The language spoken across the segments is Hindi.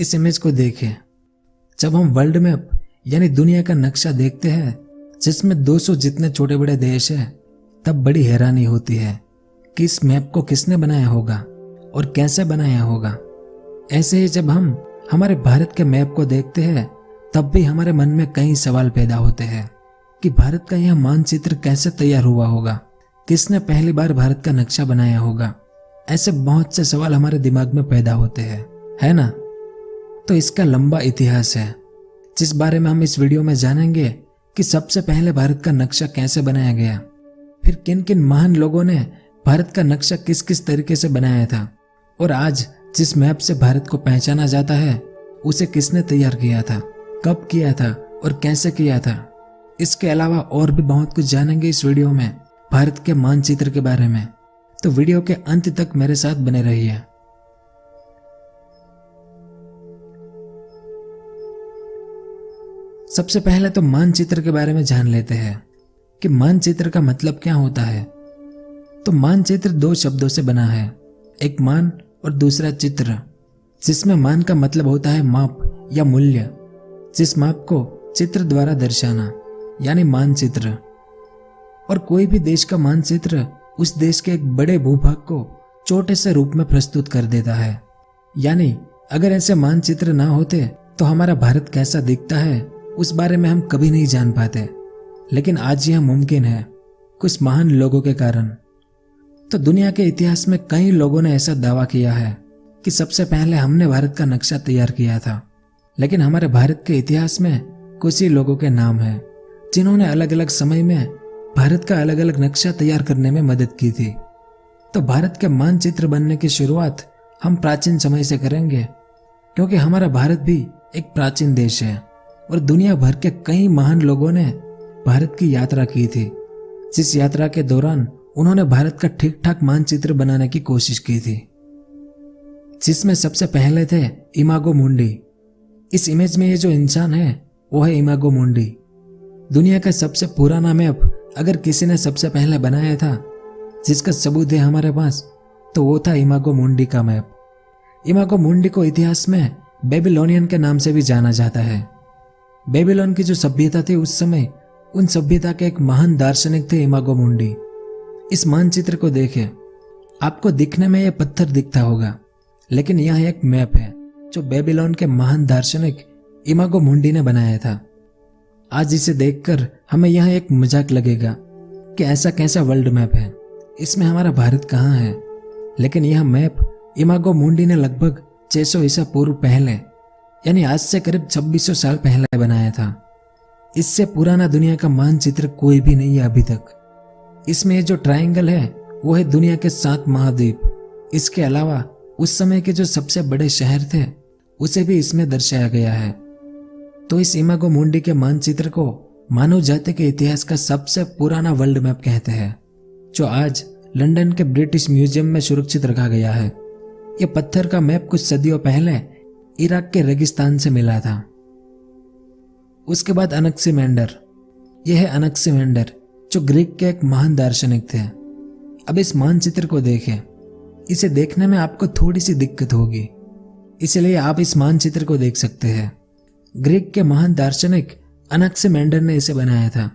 इस इमेज को देखें। जब हम वर्ल्ड मैप यानी दुनिया का नक्शा देखते हैं जिसमें 200 जितने छोटे बड़े देश हैं, तब बड़ी हैरानी होती है कि इस मैप को किसने बनाया होगा और कैसे बनाया होगा। ऐसे ही जब हम हमारे भारत के मैप को देखते हैं तब भी हमारे मन में कई सवाल पैदा होते हैं कि भारत का यह मानचित्र कैसे तैयार हुआ होगा, किसने पहली बार भारत का नक्शा बनाया होगा। ऐसे बहुत से सवाल हमारे दिमाग में पैदा होते हैं, है ना? तो इसका लंबा इतिहास है जिस बारे में हम इस वीडियो में जानेंगे कि सबसे पहले भारत का नक्शा कैसे बनाया गया, फिर किन किन महान लोगों ने भारत का नक्शा किस किस तरीके से बनाया था, और आज जिस मैप से भारत को पहचाना जाता है उसे किसने तैयार किया था, कब किया था और कैसे किया था। इसके अलावा और भी बहुत कुछ जानेंगे इस वीडियो में भारत के मानचित्र के बारे में, तो वीडियो के अंत तक मेरे साथ बने रहिए। सबसे पहले तो मानचित्र के बारे में जान लेते हैं कि मानचित्र का मतलब क्या होता है। तो मानचित्र 2 शब्दों से बना है, एक मान और दूसरा चित्र, जिसमें मान का मतलब होता है माप या मूल्य, जिस माप को चित्र द्वारा दर्शाना यानी मानचित्र। और कोई भी देश का मानचित्र उस देश के एक बड़े भूभाग को छोटे से रूप में प्रस्तुत कर देता है। यानी अगर ऐसे मानचित्र ना होते तो हमारा भारत कैसा दिखता है उस बारे में हम कभी नहीं जान पाते, लेकिन आज यह मुमकिन है कुछ महान लोगों के कारण। तो दुनिया के इतिहास में कई लोगों ने ऐसा दावा किया है कि सबसे पहले हमने भारत का नक्शा तैयार किया था, लेकिन हमारे भारत के इतिहास में कुछ ही लोगों के नाम हैं जिन्होंने अलग अलग समय में भारत का अलग अलग नक्शा तैयार करने में मदद की थी। तो भारत के मानचित्र बनने की शुरुआत हम प्राचीन समय से करेंगे, क्योंकि हमारा भारत भी एक प्राचीन देश है और दुनिया भर के कई महान लोगों ने भारत की यात्रा की थी, जिस यात्रा के दौरान उन्होंने भारत का ठीक ठाक मानचित्र बनाने की कोशिश की थी, जिसमें सबसे पहले थे इमागो मुंडी। इस इमेज में ये जो इंसान है वो है इमागो मुंडी। दुनिया का सबसे पुराना मैप अगर किसी ने सबसे पहले बनाया था जिसका सबूत है हमारे पास, तो वो था इमागो मुंडी का मैप। इमागो मुंडी को इतिहास में बेबीलोनियन के नाम से भी जाना जाता है। बेबीलोन की जो सभ्यता थी उस समय, उन सभ्यता के एक महान दार्शनिक थे इमागो मुंडी। इस मानचित्र को देखें, आपको दिखने में यह पत्थर दिखता होगा, लेकिन यह एक मैप है जो बेबीलोन के महान दार्शनिक इमागो मुंडी ने बनाया था। आज इसे देखकर हमें यह एक मजाक लगेगा कि ऐसा कैसा वर्ल्ड मैप है, इसमें हमारा भारत कहाँ है। लेकिन यह मैप इमागो मुंडी ने लगभग 600 ईसा पूर्व पहले, यानी आज से करीब 2600 साल पहले बनाया था। इससे पुराना दुनिया का मानचित्र कोई भी नहीं है अभी तक। इसमें ये जो ट्रायंगल है वो है दुनिया के 7 महाद्वीप। इसके अलावा उस समय के जो सबसे बड़े शहर थे उसे भी इसमें दर्शाया गया है। तो इस इमागो मुंडी के मानचित्र को मानव जाति के इतिहास का सबसे पुराना वर्ल्ड मैप कहते हैं, जो आज लंदन के ब्रिटिश म्यूजियम में सुरक्षित रखा गया है। ये पत्थर का मैप कुछ सदियों पहले इराक के रेगिस्तान से मिला था। उसके बाद अनक्सिमेंडर, यह है अनक्सिमेंडर जो ग्रीक के एक महान दार्शनिक थे। अब इस मानचित्र को देखें, इसे देखने में आपको थोड़ी सी दिक्कत होगी, इसलिए आप इस मानचित्र को देख सकते हैं। ग्रीक के महान दार्शनिक अनक्सिमेंडर ने इसे बनाया था,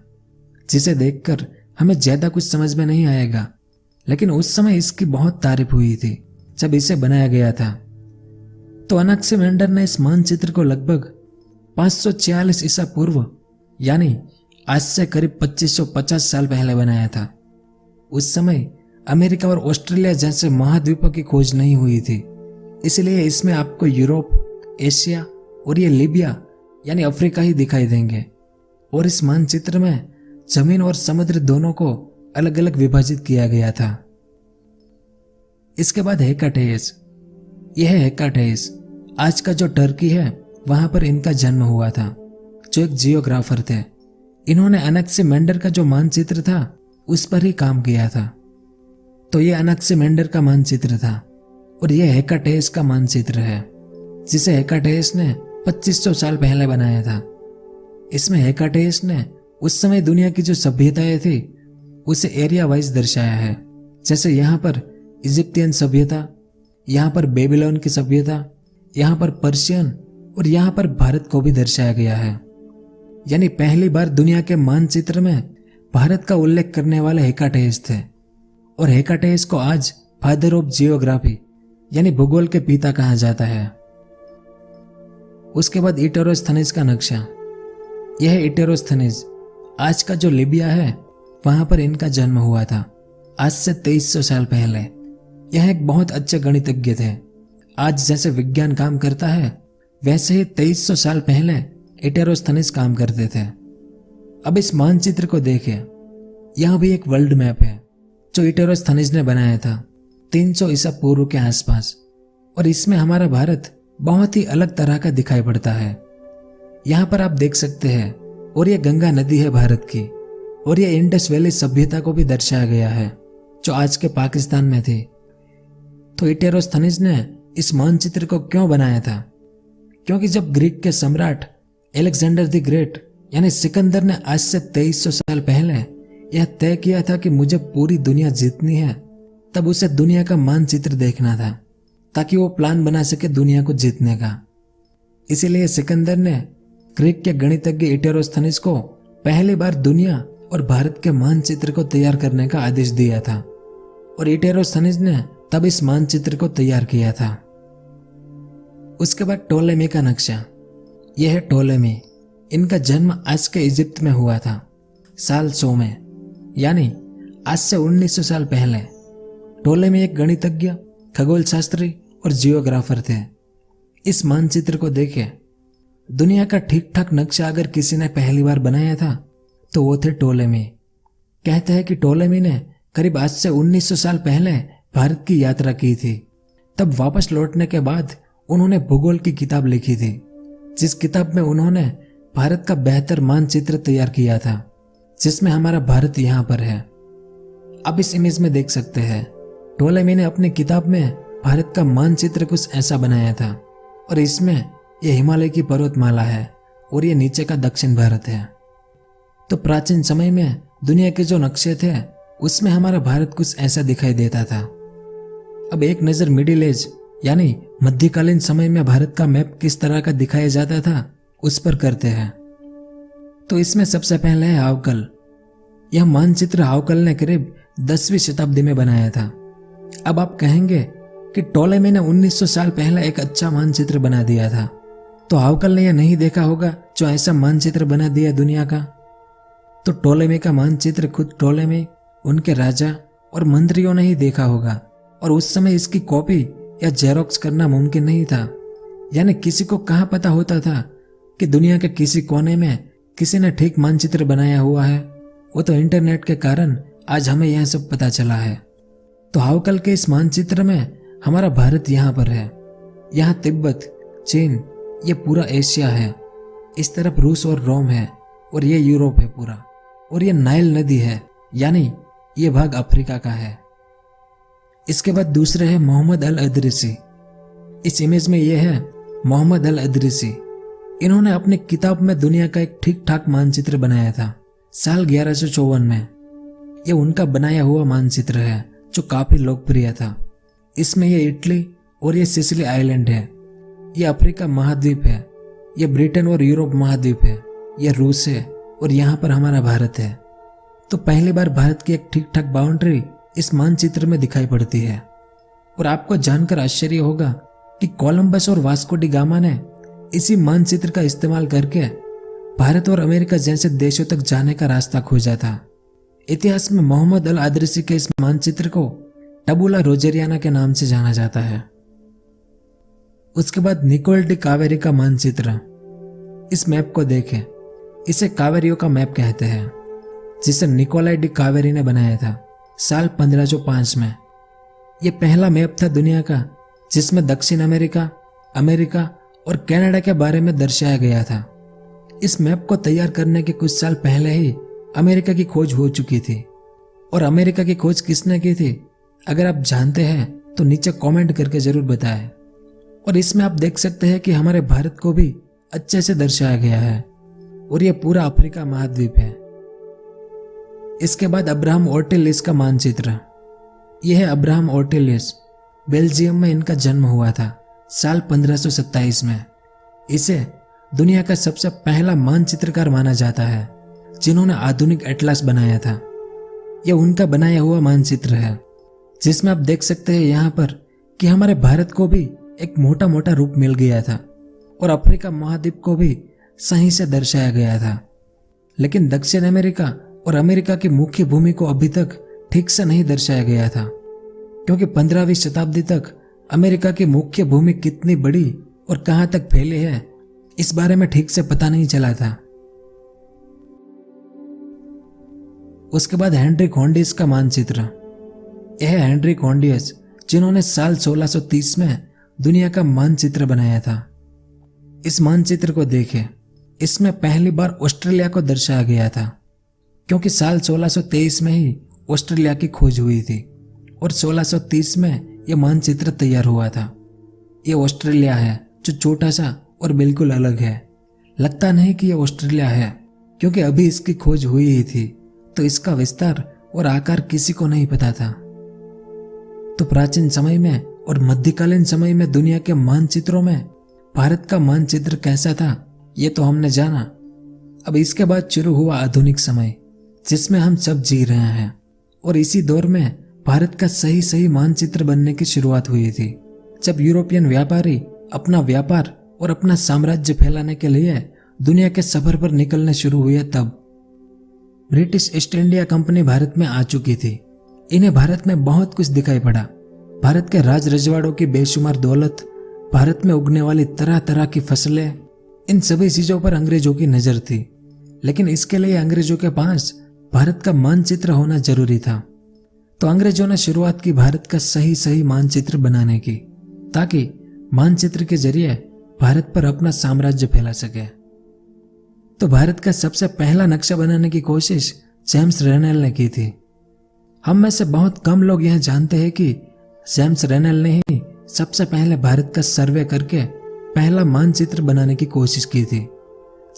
जिसे देखकर हमें ज्यादा कुछ समझ में नहीं आएगा, लेकिन उस समय इसकी बहुत तारीफ हुई थी जब इसे बनाया गया था। तो अनक्सिमेंडर ने इस मानचित्र को लगभग 546 ईसा पूर्व, यानी आज से करीब 2550 साल पहले बनाया था। उस समय अमेरिका और ऑस्ट्रेलिया जैसे महाद्वीपों की खोज नहीं हुई थी, इसलिए इसमें आपको यूरोप, एशिया और ये लीबिया यानी अफ्रीका ही दिखाई देंगे। और इस मानचित्र में जमीन और समुद्र दोनों को अलग अलग विभाजित किया गया था। इसके बाद हेकाटेस, यह है हेकाटेस। आज का जो टर्की है वहां पर इनका जन्म हुआ था, जो एक जियोग्राफर थे। इन्होंने अनक्सिमेंडर का जो मानचित्र था उस पर ही काम किया था। तो ये अनक्सिमेंडर का मानचित्र था और यह हेकाटेस का मानचित्र है, जिसे हेकाटेस ने 2500 साल पहले बनाया था। इसमें हेकाटेस ने उस समय दुनिया की जो सभ्यताएं थी उसे एरिया वाइज दर्शाया है। जैसे यहाँ पर इजिप्तियन सभ्यता, यहाँ पर बेबीलोन की सभ्यता, यहाँ पर पर्शियन और यहाँ पर भारत को भी दर्शाया गया है। यानी पहली बार दुनिया के मानचित्र में भारत का उल्लेख करने वाले हेकाटेस थे, और हेकाटेस को आज फादर ऑफ जियोग्राफी यानी भूगोल के पिता कहा जाता है। उसके बाद इटेरोस्थनीज का नक्शा। यह इटेरोस्थनीज आज का जो लीबिया है वहां पर इनका जन्म हुआ था, आज से 2300 साल पहले। यह एक बहुत अच्छे गणितज्ञ थे। आज जैसे विज्ञान काम करता है वैसे ही 2300 साल पहले इटेरोस्थनीज काम करते थे। अब इस मानचित्र को देखें, यह भी एक वर्ल्ड मैप है जो इटेरोस्थनीज ने बनाया था 300 ईसा पूर्व के आसपास, और इसमें हमारा भारत बहुत ही अलग तरह का दिखाई पड़ता है। यहाँ पर आप देख सकते हैं, और ये गंगा नदी है भारत की, और ये इंडस वैली सभ्यता को भी दर्शाया गया है जो आज के पाकिस्तान में थी। तो इटेरोस्थनीज ने इस मानचित्र को क्यों बनाया था? क्योंकि जब ग्रीक के सम्राट अलेक्जेंडर द ग्रेट यानी सिकंदर ने आज से 2300 साल पहले यह तय किया था कि मुझे पूरी दुनिया जीतनी है, तब उसे दुनिया का मानचित्र देखना था ताकि वो प्लान बना सके दुनिया को जीतने का। इसीलिए सिकंदर ने ग्रीक के गणितज्ञ इटेरोस्थनीज को पहली बार दुनिया और भारत के मानचित्र को तैयार करने का आदेश दिया था, और इटेरोस्थनीज ने तब इस मानचित्र को तैयार किया था। उसके बाद टोलेमी का नक्शा। यह है टोलेमी। इनका जन्म आज के इजिप्ट में हुआ था साल 100 में, यानी आज से 1900 साल पहले। टोलेमी एक गणितज्ञ, खगोल शास्त्री और जियोग्राफर थे। इस मानचित्र को देखें, दुनिया का ठीक ठाक नक्शा अगर किसी ने पहली बार बनाया था तो वो थे टोलेमी। कहते हैं कि टोलेमी ने करीब आज से 1900 साल पहले भारत की यात्रा की थी। तब वापस लौटने के बाद उन्होंने भूगोल की किताब लिखी थी, जिस किताब में उन्होंने भारत का बेहतर मानचित्र तैयार किया था, जिसमें हमारा भारत यहाँ पर है। अब इस इमेज में देख सकते हैं, टोलेमी ने अपनी किताब में भारत का मानचित्र कुछ ऐसा बनाया था, और इसमें यह हिमालय की पर्वतमाला है और ये नीचे का दक्षिण भारत है। तो प्राचीन समय में दुनिया के जो नक्शे थे उसमें हमारा भारत कुछ ऐसा दिखाई देता था। अब एक नजर मिडिल एज यानी मध्यकालीन समय में भारत का मैप किस तरह का दिखाया जाता था उस पर करते हैं। तो इसमें सबसे पहले है हावकल। यह मानचित्र हावकल ने करीब 10वीं शताब्दी में बनाया था। अब आप कहेंगे कि टोलेमी ने 1900 साल पहले एक अच्छा मानचित्र बना दिया था, तो हावकल ने यह नहीं देखा होगा जो ऐसा मानचित्र बना दिया दुनिया का। तो टोलेमी का मानचित्र खुद टोलेमी, उनके राजा और मंत्रियों ने ही देखा होगा, और उस समय इसकी कॉपी या जेरोक्स करना मुमकिन नहीं था। यानी किसी को कहाँ पता होता था कि दुनिया के किसी कोने में किसी ने ठीक मानचित्र बनाया हुआ है। वो तो इंटरनेट के कारण आज हमें यह सब पता चला है। तो हावकल के इस मानचित्र में हमारा भारत यहाँ पर है। यहाँ तिब्बत, चीन, ये पूरा एशिया है। इस तरफ रूस और रोम है, और ये यूरोप है पूरा, और ये नाइल नदी है, यानी ये भाग अफ्रीका का है। इसके बाद दूसरे है मोहम्मद अल अदरिसी। इस इमेज में ये है मोहम्मद अल अदरिसी। इन्होंने अपनी किताब में दुनिया का एक ठीक ठाक मानचित्र बनाया था साल 1154 में। ये उनका बनाया हुआ मानचित्र है जो काफी लोकप्रिय था। इसमें ये इटली और ये सिसिली आइलैंड है, ये अफ्रीका महाद्वीप है, ये ब्रिटेन और यूरोप महाद्वीप है, ये रूस है, और यहाँ पर हमारा भारत है। तो पहली बार भारत की एक ठीक ठाक बाउंड्री इस मानचित्र में दिखाई पड़ती है। और आपको जानकर आश्चर्य होगा कि कोलंबस और वास्को डी गामा ने इसी मानचित्र का इस्तेमाल करके भारत और अमेरिका जैसे देशों तक जाने का रास्ता खोजा था। इतिहास में मोहम्मद अल अदरिसी के इस मानचित्र को टबुला रोजेरियाना के नाम से जाना जाता है। उसके बाद निकोल डी कावेरी का मानचित्र। इस मैप को देखें, इसे कावेरियों का मैप कहते हैं, जिसे निकोलाई डी कावेरी ने बनाया था साल 1505 में। यह पहला मैप था दुनिया का जिसमें दक्षिण अमेरिका, अमेरिका और कनाडा के बारे में दर्शाया गया था। इस मैप को तैयार करने के कुछ साल पहले ही अमेरिका की खोज हो चुकी थी। और अमेरिका की खोज किसने की थी, अगर आप जानते हैं तो नीचे कमेंट करके जरूर बताएं। और इसमें आप देख सकते हैं कि हमारे भारत को भी अच्छे से दर्शाया गया है, और यह पूरा अफ्रीका महाद्वीप है। इसके बाद अब्राहम ओर्टेलिस का मानचित्र। यह है अब्राहम ओर्टेलिस। बेल्जियम में इनका जन्म हुआ था साल 1527 में। इसे दुनिया का सबसे पहला मानचित्रकार माना जाता है जिन्होंने आधुनिक एटलस बनाया था। यह उनका बनाया हुआ मानचित्र है जिसमें आप देख सकते हैं यहाँ पर कि हमारे भारत को भी एक मोटा मोटा रूप मिल गया था और अफ्रीका महाद्वीप को भी सही से दर्शाया गया था। लेकिन दक्षिण अमेरिका और अमेरिका की मुख्य भूमि को अभी तक ठीक से नहीं दर्शाया गया था, क्योंकि 15वीं शताब्दी तक अमेरिका की मुख्य भूमि कितनी बड़ी और कहां तक फैली है इस बारे में ठीक से पता नहीं चला था। उसके बाद हेनरिक होन्डियस का मानचित्र। यह है हेनरिक होन्डियस जिन्होंने साल 1630 में दुनिया का मानचित्र बनाया था। इस मानचित्र को देखें, इसमें पहली बार ऑस्ट्रेलिया को दर्शाया गया था, क्योंकि साल 1623 में ही ऑस्ट्रेलिया की खोज हुई थी और 1630 में यह मानचित्र तैयार हुआ था। यह ऑस्ट्रेलिया है जो छोटा सा और बिल्कुल अलग है। लगता नहीं कि यह ऑस्ट्रेलिया है, क्योंकि अभी इसकी खोज हुई ही थी, तो इसका विस्तार और आकार किसी को नहीं पता था। तो प्राचीन समय में और मध्यकालीन समय में दुनिया के मानचित्रों में भारत का मानचित्र कैसा था ये तो हमने जाना। अब इसके बाद शुरू हुआ आधुनिक समय जिसमें हम सब जी रहे हैं, और इसी दौर में भारत का सही सही मानचित्र बनने की शुरुआत हुई थी, जब यूरोपियन व्यापारी अपना व्यापार और अपना साम्राज्य फैलाने के लिए दुनिया के सफर पर निकलने शुरू हुए। तब British east India company Bharat में आ चुकी थी। इन्हें भारत में बहुत कुछ दिखाई पड़ा। भारत के राज रजवाड़ों की बेशुमार दौलत, भारत में उगने वाली तरह तरह की फसलें, इन सभी चीजों पर अंग्रेजों की नजर थी। लेकिन इसके लिए अंग्रेजों के पास भारत का मानचित्र होना जरूरी था। तो अंग्रेजों ने शुरुआत की भारत का सही सही मानचित्र बनाने की, ताकि मानचित्र के जरिए भारत पर अपना साम्राज्य फैला सके। तो भारत का सबसे पहला नक्शा बनाने की कोशिश जेम्स रेनेल ने की थी। हम में से बहुत कम लोग यह जानते हैं कि जेम्स रेनेल ने ही सबसे पहले भारत का सर्वे करके पहला मानचित्र बनाने की कोशिश की थी।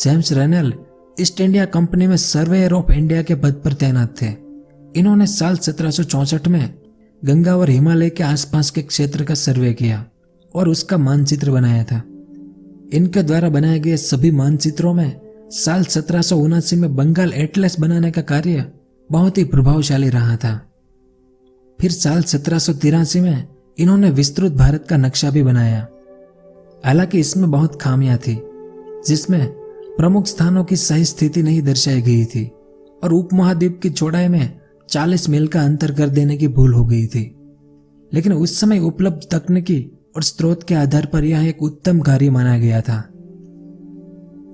जेम्स रेनेल ईस्ट इंडिया कंपनी में सर्वेयर ऑफ इंडिया के पद पर तैनात थे। इन्होंने साल 1764 में गंगा और हिमालय के आसपास के क्षेत्र का सर्वे किया और उसका मानचित्र बनाया था। इनके द्वारा बनाए गए सभी मानचित्रों में साल 1779 में बंगाल एटलस बनाने का कार्य बहुत ही प्रभावशाली रहा था। फिर साल 1783 में इन्होंने विस्तृत भारत का नक्शा भी बनाया। हालांकि इसमें बहुत खामियां थी, जिसमें प्रमुख स्थानों की सही स्थिति नहीं दर्शाई गई थी और उपमहाद्वीप की चौड़ाई में 40 मील का अंतर कर देने की भूल हो गई थी। लेकिन उस समय उपलब्ध तकनीकी और स्रोत के आधार पर यह एक उत्तम कार्य माना गया था।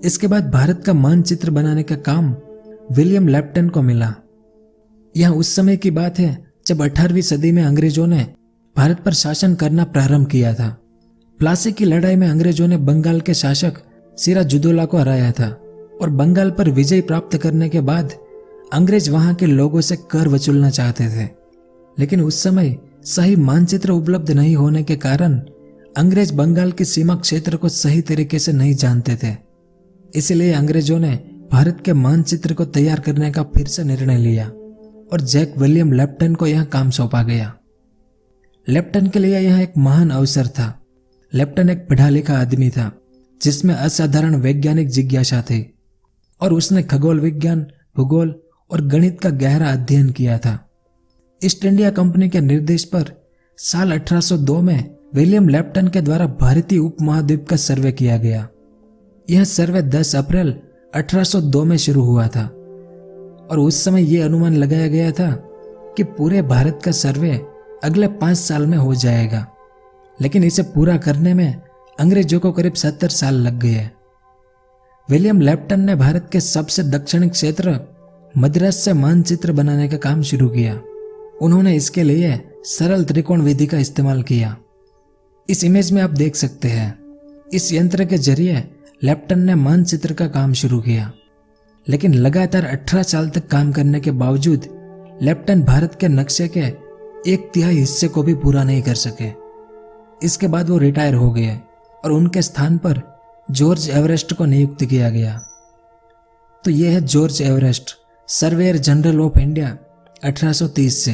इसके बाद भारत का मानचित्र बनाने का काम विलियम लेप्टन को मिला। यह उस समय की बात है जब 18वीं सदी में अंग्रेजों ने भारत पर शासन करना प्रारंभ किया था। प्लासी की लड़ाई में अंग्रेजों ने बंगाल के शासक सिराजुद्दौला को हराया था और बंगाल पर विजय प्राप्त करने के बाद अंग्रेज वहां के लोगों से कर वसूलना चाहते थे। लेकिन उस समय सही मानचित्र उपलब्ध नहीं होने के कारण अंग्रेज बंगाल की सीमा क्षेत्र को सही तरीके से नहीं जानते थे। इसलिए अंग्रेजों ने भारत के मानचित्र को तैयार करने का फिर से निर्णय लिया और जैक विलियम लेप्टन को यह काम सौंपा गया। लेप्टन के लिए यह एक महान अवसर था। लेप्टन एक पढ़ा लिखा आदमी था जिसमें असाधारण वैज्ञानिक जिज्ञासा थी और उसने खगोल विज्ञान, भूगोल और गणित का गहरा अध्ययन किया था। ईस्ट इंडिया कंपनी के निर्देश पर साल 1802 में विलियम लेप्टन के द्वारा भारतीय उपमहाद्वीप का सर्वे किया गया। यह सर्वे 10 अप्रैल 1802 में शुरू हुआ था और उस समय यह अनुमान लगाया गया था कि पूरे भारत का सर्वे अगले 5 साल में हो जाएगा। लेकिन इसे पूरा करने में अंग्रेजों को करीब 70 साल लग गए। विलियम लेप्टन ने भारत के सबसे दक्षिणी क्षेत्र मद्रास से मानचित्र बनाने का काम शुरू किया। उन्होंने इसके लिए सरल त्रिकोण विधि का इस्तेमाल किया। इस इमेज में आप देख सकते हैं, इस यंत्र के जरिए लेप्टन ने मानचित्र का काम शुरू किया। लेकिन लगातार 18 साल तक काम करने के बावजूद लेप्टन भारत के नक्शे के 1/3 हिस्से को भी पूरा नहीं कर सके। इसके बाद वो रिटायर हो गए और उनके स्थान पर जॉर्ज एवरेस्ट को नियुक्त किया गया। तो यह है George Everest, surveyor general of India 1830 से।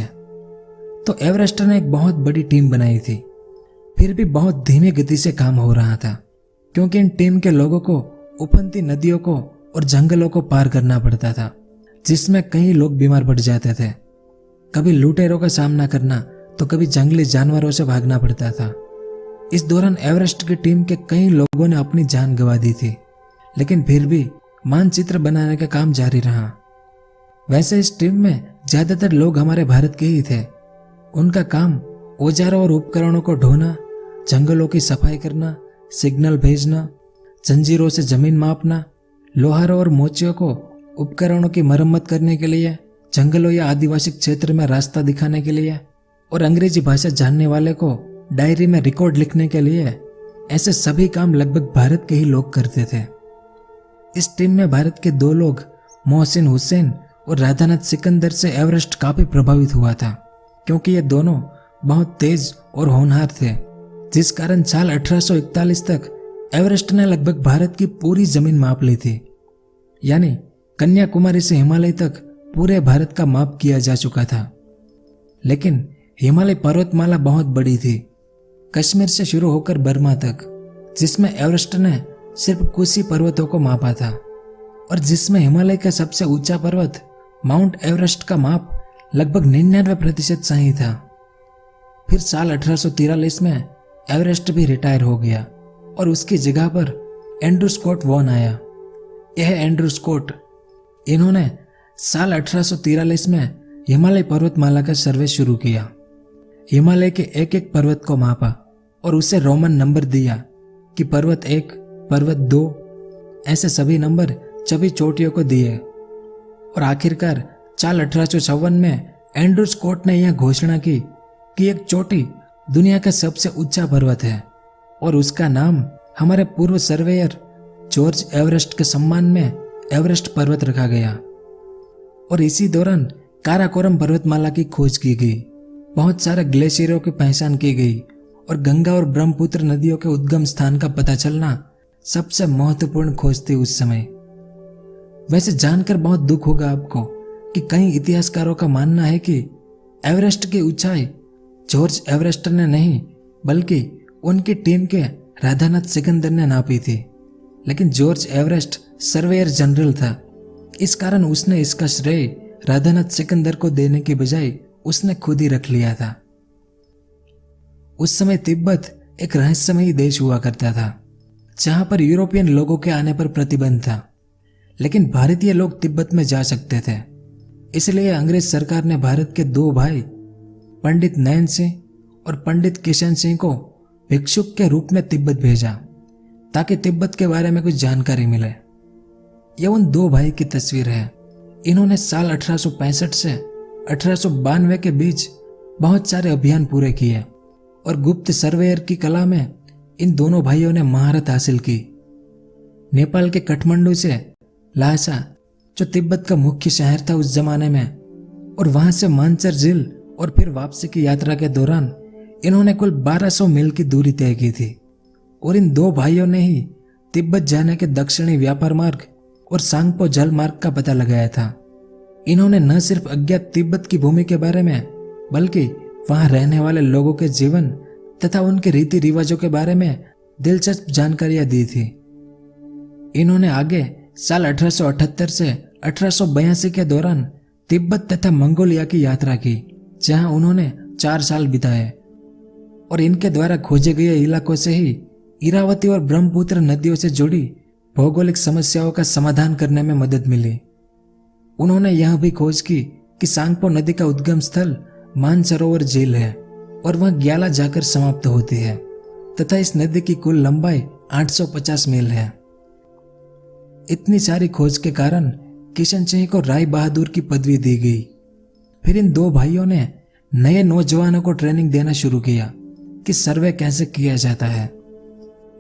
तो एवरेस्ट ने एक बहुत बड़ी टीम बनाई थी। फिर भी बहुत धीमी गति से काम हो रहा था, क्योंकि इन टीम के लोगों को उफनती नदियों को और जंगलों को पार करना पड़ता था, जिसमें कई लोग बीमार पड़ जाते थे। कभी लुटेरों का सामना करना तो कभी जंगली जानवरों से भागना पड़ता था। इस दौरान एवरेस्ट की टीम के कई लोगों ने अपनी जान गंवा दी थी, लेकिन फिर भी मानचित्र बनाने का काम जारी रहा। वैसे इस टीम में ज्यादातर लोग हमारे भारत के ही थे। उनका काम औजारों और उपकरणों को ढोना, जंगलों की सफाई करना, सिग्नल भेजना, जंजीरों से जमीन मापना, लोहारों और मोचियों को उपकरणों की मरम्मत करने के लिए, जंगलों या आदिवासी क्षेत्र में रास्ता दिखाने के लिए, और अंग्रेजी भाषा जानने वाले को डायरी में रिकॉर्ड लिखने के लिए, ऐसे सभी काम लगभग भारत के ही लोग करते थे। इस टीम में भारत के 2 लोग मोहसिन हुसैन और राधानाथ सिकंदर से एवरेस्ट काफी प्रभावित हुआ था, क्योंकि ये दोनों बहुत तेज और होनहार थे, जिस कारण साल 1841 तक एवरेस्ट ने लगभग भारत की पूरी जमीन माप ली थी। यानी कन्याकुमारी से हिमालय तक पूरे भारत का माप किया जा चुका था। लेकिन हिमालय पर्वतमाला बहुत बड़ी थी, कश्मीर से शुरू होकर बर्मा तक, जिसमें एवरेस्ट ने सिर्फ कुछ ही पर्वतों को मापा था, और जिसमें हिमालय का सबसे ऊंचा पर्वत माउंट एवरेस्ट का माप लगभग 99% सही था। फिर साल 1843 में एवरेस्ट भी रिटायर हो गया और उसकी जगह पर एंड्रू स्कॉट वॉन आया। यह एंड्रू स्कॉट, इन्होंने साल 1843 में हिमालय पर्वतमाला का सर्वे शुरू किया। हिमालय के एक एक पर्वत को मापा और उसे रोमन नंबर दिया कि पर्वत 1, पर्वत 2, ऐसे सभी नंबर सभी चोटियों को दिए। और आखिरकार साल 1856 में एंड्रू स्कॉट ने यह घोषणा की कि एक चोटी दुनिया का सबसे ऊंचा पर्वत है और उसका नाम हमारे पूर्व सर्वेयर जॉर्ज एवरेस्ट के सम्मान में एवरेस्ट पर्वत रखा गया। और इसी दौरान काराकोरम पर्वतमाला की खोज की गई, बहुत सारे ग्लेशियरों की पहचान की गई और गंगा और ब्रह्मपुत्र नदियों के उद्गम स्थान का पता चलना सबसे महत्वपूर्ण खोज थी उस समय। वैसे जानकर बहुत दुख होगा आपको कि कई इतिहासकारों का मानना है कि एवरेस्ट की ऊंचाई जॉर्ज एवरेस्ट ने नहीं बल्कि उनकी टीम के राधानाथ सिकंदर ने नापी थी। लेकिन जॉर्ज एवरेस्ट सर्वेयर जनरल था, इस कारण उसने इसका श्रेय राधानाथ सिकंदर को देने की बजाय उसने खुद ही रख लिया था। उस समय तिब्बत एक रहस्यमयी देश हुआ करता था, जहां पर यूरोपियन लोगों के आने पर प्रतिबंध था, लेकिन भारतीय लोग तिब्बत में जा सकते थे। इसलिए अंग्रेज सरकार ने भारत के 2 भाई पंडित नयन सिंह और पंडित किशन सिंह को भिक्षुक के रूप में तिब्बत भेजा, ताकि तिब्बत के बारे में कुछ जानकारी मिले। यह उन 2 भाई की तस्वीर है। इन्होंने साल 1865 से 1892 के बीच बहुत सारे अभियान पूरे किए और गुप्त सर्वेयर की कला में इन दोनों भाइयों ने महारत हासिल की। नेपाल के काठमांडू से लासा, जो तिब्बत का मुख्य शहर था उस जमाने में, और वहां से मानसर झील और फिर वापसी की यात्रा के दौरान इन्होंने कुल 1200 मील की दूरी तय की थी। और इन 2 भाइयों ने ही तिब्बत जाने के दक्षिणी व्यापार मार्ग और सांगपो जल मार्ग का पता लगाया था। इन्होंने न सिर्फ अज्ञात तिब्बत की भूमि के बारे में बल्कि वहां रहने वाले लोगों के जीवन तथा उनके रीति रिवाजों के बारे में दिलचस्प जानकारियां दी थी। इन्होंने आगे साल 1878 से 1882 के दौरान तिब्बत तथा मंगोलिया की यात्रा की, जहां उन्होंने 4 साल बिताए और इनके द्वारा खोजे गए इलाकों से ही इरावती और ब्रह्मपुत्र नदियों से जुड़ी भौगोलिक समस्याओं का समाधान करने में मदद मिली। उन्होंने यह भी खोज की कि सांगपो नदी का उद्गम स्थल मानसरोवर झील है और वह ग्याला जाकर समाप्त होती है तथा इस नदी की कुल लंबाई 850 मील है। इतनी सारी खोज के कारण किशन सिंह को राय बहादुर की पदवी दी गई। फिर इन 2 भाइयों ने नए नौजवानों को ट्रेनिंग देना शुरू किया कि सर्वे कैसे किया जाता है।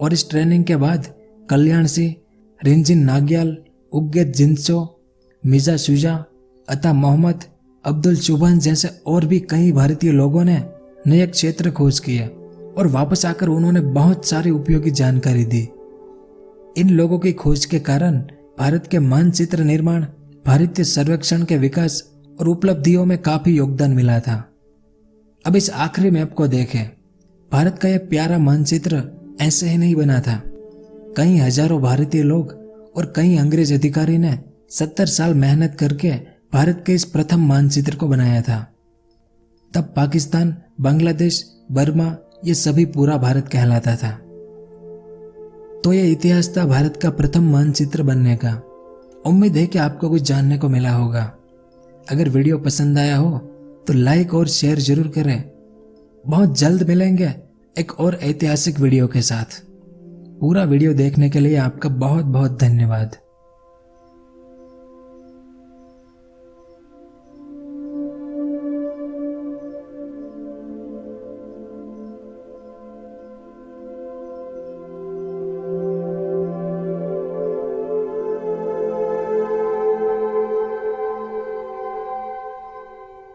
और इस ट्रेनिंग के बाद कल्याण सिंह, रिंजिन नाग्याल, उग्गेत जिंसो, मिर्जा शुजा, अता मोहम्मद, अब्दुल चुबान जैसे और भी कई भारतीय लोगों ने नए क्षेत्र खोज किए और वापस आकर उन्होंने बहुत सारी उपयोगी जानकारी दी। इन लोगों की खोज के कारण भारत के मानचित्र निर्माण, भारतीय सर्वेक्षण के विकास और उपलब्धियों में काफी योगदान मिला था। अब इस आखिरी मैप को देखें। भारत का यह प्यारा मानचित्र ऐसे ही नहीं बना था। कई हजारों भारतीय लोग और कई अंग्रेज अधिकारी ने 70 साल मेहनत करके भारत के इस प्रथम मानचित्र को बनाया था। तब पाकिस्तान, बांग्लादेश, बर्मा ये सभी पूरा भारत कहलाता था। तो ये इतिहास था भारत का प्रथम मानचित्र बनने का। उम्मीद है कि आपको कुछ जानने को मिला होगा। अगर वीडियो पसंद आया हो तो लाइक और शेयर जरूर करें। बहुत जल्द मिलेंगे एक और ऐतिहासिक वीडियो के साथ। पूरा वीडियो देखने के लिए आपका बहुत बहुत धन्यवाद।